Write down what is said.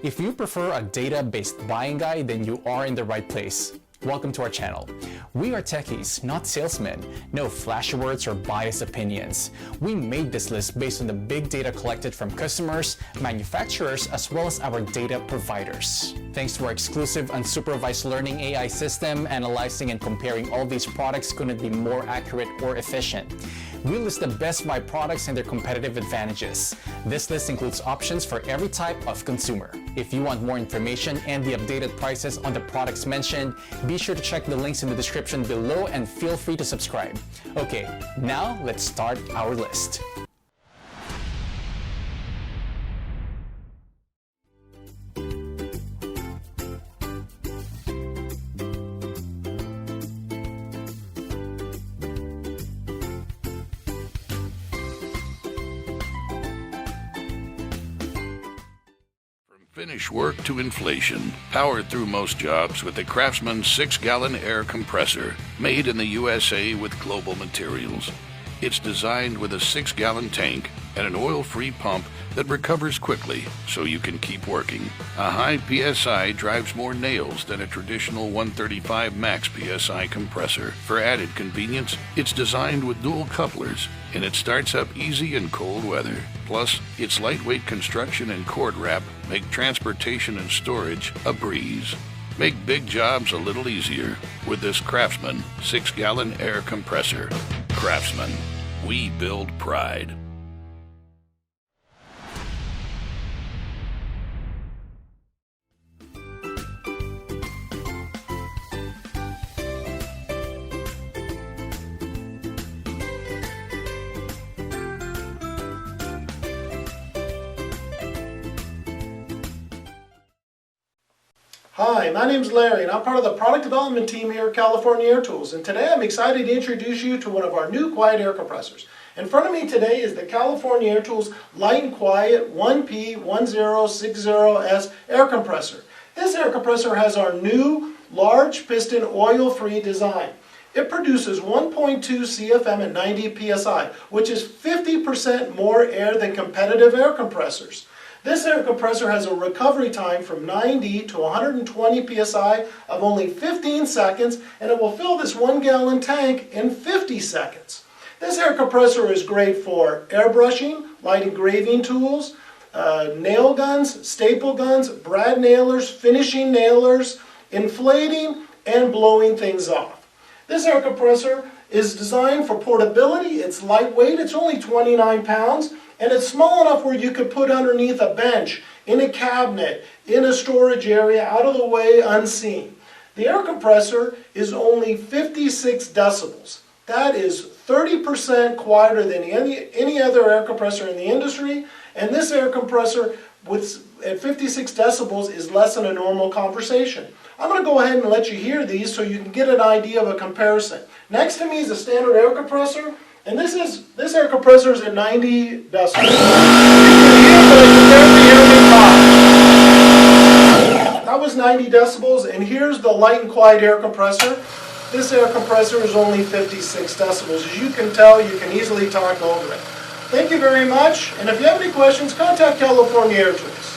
If you prefer a data-based buying guide, then you are in the right place. Welcome to our channel. We are techies, not salesmen. No flashy words or biased opinions. We made this list based on the big data collected from customers, manufacturers, as well as our data providers. Thanks to our exclusive unsupervised learning AI system, analyzing and comparing all these products couldn't be more accurate or efficient. We list the best buy products and their competitive advantages. This list includes options for every type of consumer. If you want more information and the updated prices on the products mentioned, be sure to check the links in the description below and feel free to subscribe. Okay, now let's start our list. Finish work to inflation. Power through most jobs with the CRAFTSMAN 6-gallon air compressor, made in the USA with global materials. It's designed with a 6-gallon tank and an oil-free pump that recovers quickly so you can keep working. A high PSI drives more nails than a traditional 135 max PSI compressor. For added convenience, it's designed with dual couplers, and it starts up easy in cold weather. Plus, its lightweight construction and cord wrap make transportation and storage a breeze. Make big jobs a little easier with this CRAFTSMAN 6-gallon air compressor. CRAFTSMAN, we build pride. Hi, my name's Larry and I'm part of the product development team here at California Air Tools, and today I'm excited to introduce you to one of our new quiet air compressors. In front of me today is the California Air Tools Light and Quiet 1P1060S air compressor. This air compressor has our new large piston oil-free design. It produces 1.2 CFM at 90 PSI, which is 50% more air than competitive air compressors. This air compressor has a recovery time from 90 to 120 PSI of only 15 seconds, and it will fill this 1-gallon tank in 50 seconds. This air compressor is great for airbrushing, light engraving tools, nail guns, staple guns, brad nailers, finishing nailers, inflating, and blowing things off. This air compressor is designed for portability. It's lightweight, it's only 29 pounds, and it's small enough where you could put underneath a bench, in a cabinet, in a storage area, out of the way, unseen. The air compressor is only 56 decibels. That is 30% quieter than any other air compressor in the industry, and this air compressor at 56 decibels is less than a normal conversation. I'm going to go ahead and let you hear these so you can get an idea of a comparison. Next to me is a standard air compressor, and this air compressor is at 90 decibels. You can hear, but I can barely hear me talk. That was 90 decibels, and here's the light and quiet air compressor. This air compressor is only 56 decibels. As you can tell, you can easily talk over it. Thank you very much, and if you have any questions, contact California Air Tools.